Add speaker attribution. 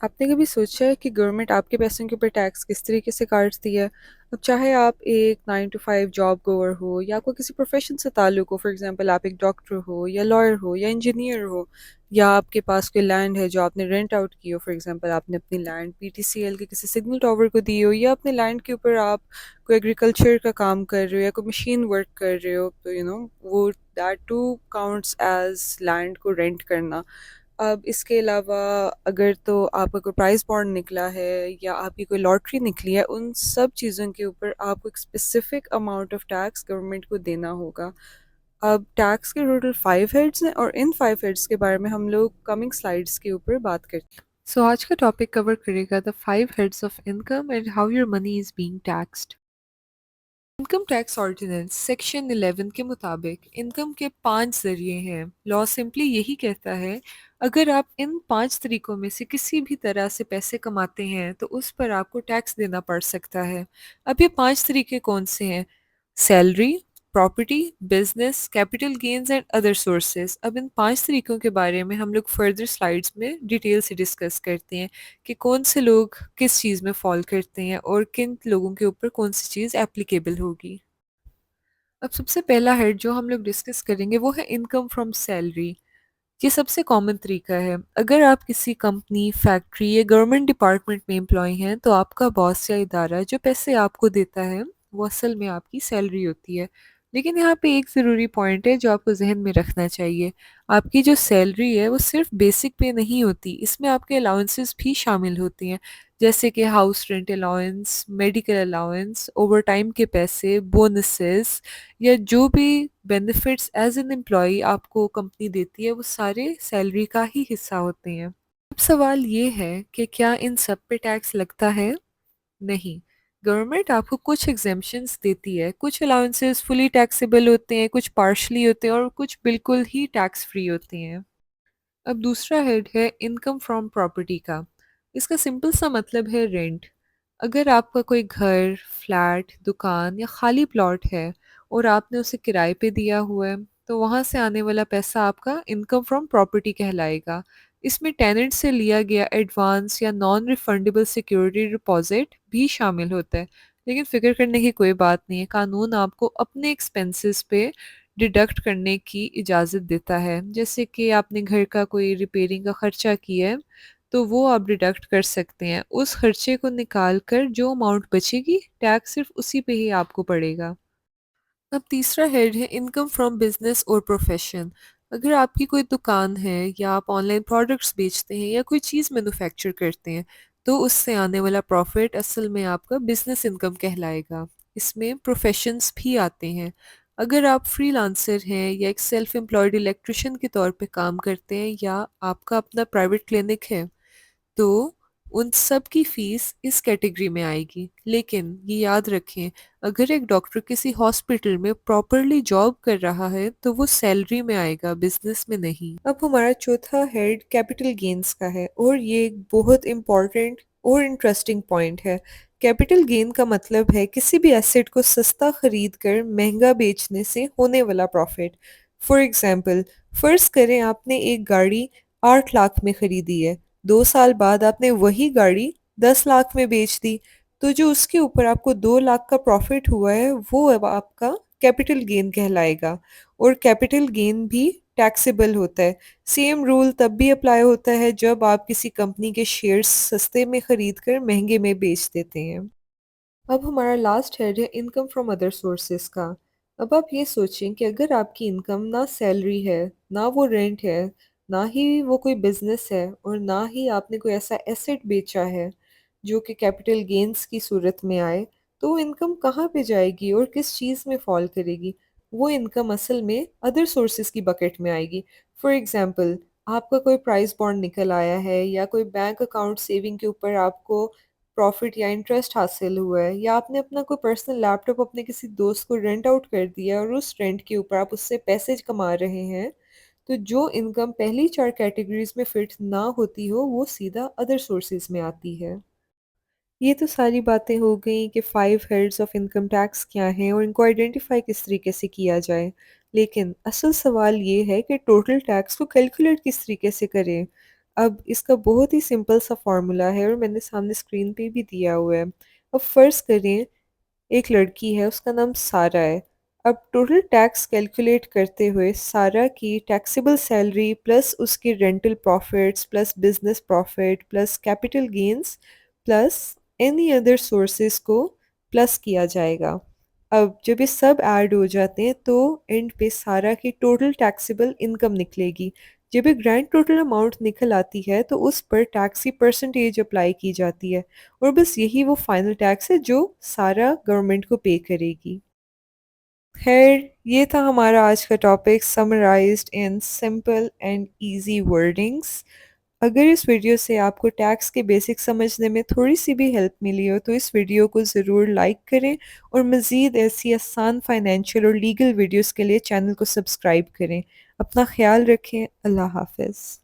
Speaker 1: آپ نے کبھی سوچا ہے کہ گورنمنٹ آپ کے پیسوں کے اوپر ٹیکس کس طریقے سے کاٹتی ہے؟ اب چاہے آپ ایک 9 to 5 جاب گوور ہو یا کوئی کسی پروفیشن سے تعلق ہو، فار ایگزامپل آپ ایک ڈاکٹر ہو یا لائر ہو یا انجینئر ہو، یا آپ کے پاس کوئی لینڈ ہے جو آپ نے رینٹ آؤٹ کی ہو، فار ایگزامپل آپ نے اپنی لینڈ PTCL کے کسی سگنل ٹاور کو دی ہو، یا اپنے لینڈ کے اوپر آپ کوئی ایگریکلچر کا کام کر رہے ہو یا کوئی مشین ورک کر رہے ہو، تو وہ that to counts as land کو رینٹ کرنا۔ اب اس کے علاوہ اگر تو آپ کا کوئی پرائز بانڈ نکلا ہے یا آپ کی کوئی لاٹری نکلی ہے، ان سب چیزوں کے اوپر آپ کو ایک specific amount of tax government کو دینا ہوگا۔ اب ٹیکس کے ٹوٹل 5 ہیڈز ہیں، اور ان 5 ہیڈز کے بارے میں ہم لوگ کمنگ سلائیڈس کے اوپر بات کرتے ہیں۔ سو آج کا ٹاپک کور کرے گا the 5 heads of income and how your money is being taxed. Income tax ordinance section 11 کے مطابق انکم کے 5 ذریعے ہیں۔ لا سمپلی یہی کہتا ہے اگر آپ ان 5 طریقوں میں سے کسی بھی طرح سے پیسے کماتے ہیں تو اس پر آپ کو ٹیکس دینا پڑ سکتا ہے۔ اب یہ 5 طریقے کون سے ہیں؟ Salary, property, business, capital gains and other sources. اب ان 5 طریقوں کے بارے میں ہم لوگ فردر سلائیڈز میں ڈیٹیل سے ڈسکس کرتے ہیں کہ کون سے لوگ کس چیز میں فال کرتے ہیں اور کن لوگوں کے اوپر کون سی چیز ایپلیکیبل ہوگی۔ اب سب سے پہلا ہیڈ جو ہم لوگ ڈسکس کریں گے وہ ہے انکم فرام سیلری۔ یہ سب سے کامن طریقہ ہے۔ اگر آپ کسی کمپنی، فیکٹری یا گورنمنٹ ڈپارٹمنٹ میں امپلائی ہیں تو آپ کا باس یا ادارہ جو پیسے آپ کو دیتا ہے وہ اصل میں آپ کی سیلری ہوتی ہے۔ لیکن یہاں پہ ایک ضروری پوائنٹ ہے جو آپ کو ذہن میں رکھنا چاہیے۔ آپ کی جو سیلری ہے وہ صرف بیسک پے نہیں ہوتی، اس میں آپ کے الاؤنسز بھی شامل ہوتی ہیں، جیسے کہ house rent allowance, medical allowance, over time کے پیسے، بونسز، یا جو بھی بینیفٹس ایز این امپلائی آپ کو کمپنی دیتی ہے وہ سارے سیلری کا ہی حصہ ہوتے ہیں۔ اب سوال یہ ہے کہ کیا ان سب پہ ٹیکس لگتا ہے؟ نہیں، گورنمنٹ آپ کو کچھ ایگزیمپشنز دیتی ہے، کچھ الاؤنسز فلی ٹیکسیبل ہوتے ہیں، کچھ پارشلی ہوتے ہیں اور کچھ بالکل ہی ٹیکس فری ہوتے ہیں۔ اب دوسرا ہیڈ ہے انکم فرام پراپرٹی کا۔ اس کا سمپل سا مطلب ہے رینٹ۔ اگر آپ کا کوئی گھر، فلیٹ، دکان یا خالی پلاٹ ہے اور آپ نے اسے کرائے پہ دیا ہوا ہے تو وہاں سے آنے والا پیسہ آپ کا انکم فرام پراپرٹی کہلائے گا۔ اس میں ٹیننٹ سے لیا گیا ایڈوانس یا نان ریفنڈیبل سیکیورٹی ڈپازٹ بھی شامل ہوتا ہے۔ لیکن فکر کرنے کی کوئی بات نہیں ہے، قانون آپ کو اپنے ایکسپنسز پہ ڈیڈکٹ کرنے کی اجازت دیتا ہے۔ جیسے کہ آپ نے گھر کا کوئی ریپیئرنگ کا خرچہ کیا ہے تو وہ آپ ڈیڈکٹ کر سکتے ہیں۔ اس خرچے کو نکال کر جو اماؤنٹ بچے گی ٹیکس صرف اسی پہ ہی آپ کو پڑے گا۔ اب تیسرا ہیڈ ہے انکم فرام بزنس اور پروفیشن۔ اگر آپ کی کوئی دکان ہے یا آپ آن لائن پروڈکٹس بیچتے ہیں یا کوئی چیز مینوفیکچر کرتے ہیں تو اس سے آنے والا پروفٹ اصل میں آپ کا بزنس انکم کہلائے گا۔ اس میں پروفیشنز بھی آتے ہیں۔ اگر آپ فری لانسر ہیں یا ایک سیلف امپلائڈ الیکٹریشین کے طور پہ کام کرتے ہیں یا آپ کا اپنا پرائیویٹ کلینک ہے تو ان سب کی فیس اس کیٹیگری میں آئے گی۔ لیکن یہ یاد رکھیں اگر ایک ڈاکٹر کسی ہاسپٹل میں پراپرلی جاب کر رہا ہے تو وہ سیلری میں آئے گا، بزنس میں نہیں۔ اب ہمارا چوتھا ہیڈ کیپٹل گینز کا ہے، اور یہ ایک بہت امپورٹنٹ اور انٹرسٹنگ پوائنٹ ہے۔ کیپٹل گین کا مطلب ہے کسی بھی ایسٹ کو سستا خرید کر مہنگا بیچنے سے ہونے والا پروفٹ۔ فار ایگزامپل، فرض کریں آپ نے ایک گاڑی 8 لاکھ میں خریدی ہے، 2 سال بعد آپ نے وہی گاڑی 10 لاکھ میں بیچ دی، تو جو اس کے اوپر آپ کو 2 لاکھ کا پروفٹ ہوا ہے وہ اب آپ کا کیپٹل گین کہلائے گا، اور کیپٹل گین بھی ٹیکسیبل ہوتا ہے۔ سیم رول تب بھی اپلائی ہوتا ہے جب آپ کسی کمپنی کے شیئرز سستے میں خرید کر مہنگے میں بیچ دیتے ہیں۔ اب ہمارا لاسٹ ہیڈ ہے انکم فرام ادر سورسز کا۔ اب آپ یہ سوچیں کہ اگر آپ کی انکم نہ سیلری ہے، نہ وہ رینٹ ہے، نہ ہی وہ کوئی بزنس ہے، اور نہ ہی آپ نے کوئی ایسا ایسٹ بیچا ہے جو کہ کیپٹل گینز کی صورت میں آئے، تو وہ انکم کہاں پہ جائے گی اور کس چیز میں فال کرے گی؟ وہ انکم اصل میں ادر سورسز کی بکٹ میں آئے گی۔ فار ایگزامپل، آپ کا کوئی پرائز بانڈ نکل آیا ہے یا کوئی بینک اکاؤنٹ سیونگ کے اوپر آپ کو پروفٹ یا انٹرسٹ حاصل ہوا ہے، یا آپ نے اپنا کوئی پرسنل لیپ ٹاپ اپنے کسی دوست کو رینٹ آؤٹ کر دیا اور اس رینٹ کے اوپر آپ اس سے پیسے کما رہے ہیں، تو جو انکم پہلی 4 کیٹیگریز میں فٹ نہ ہوتی ہو وہ سیدھا ادر سورسز میں آتی ہے۔ یہ تو ساری باتیں ہو گئیں کہ 5 ہیڈز آف انکم ٹیکس کیا ہیں اور ان کو آئیڈینٹیفائی کس طریقے سے کیا جائے، لیکن اصل سوال یہ ہے کہ ٹوٹل ٹیکس کو کیلکولیٹ کس طریقے سے کریں۔ اب اس کا بہت ہی سمپل سا فارمولا ہے اور میں نے سامنے اسکرین پہ بھی دیا ہوا ہے۔ اب فرض کریں ایک لڑکی ہے، اس کا نام سارہ ہے۔ اب ٹوٹل ٹیکس کیلکولیٹ کرتے ہوئے سارہ کی ٹیکسیبل سیلری پلس اس کی rental profits plus business profit plus capital gains plus any other sources کو پلس کیا جائے گا۔ اب جب یہ سب ایڈ ہو جاتے ہیں تو اینڈ پہ سارہ کی ٹوٹل ٹیکسیبل انکم نکلے گی۔ جب یہ گرینڈ ٹوٹل اماؤنٹ نکل آتی ہے تو اس پر ٹیکس کی پرسنٹیج اپلائی کی جاتی ہے، اور بس یہی وہ فائنل ٹیکس ہے جو سارا گورنمنٹ کو پے کرے گی۔ خیر، یہ تھا ہمارا آج کا topic summarised in simple and easy wordings. اگر اس ویڈیو سے آپ کو ٹیکس کے بیسک سمجھنے میں تھوڑی سی بھی ہیلپ ملی ہو تو اس ویڈیو کو ضرور لائک کریں، اور مزید ایسی آسان فائنینشیل اور لیگل ویڈیوز کے لیے چینل کو سبسکرائب کریں۔ اپنا خیال رکھیں۔ اللہ حافظ۔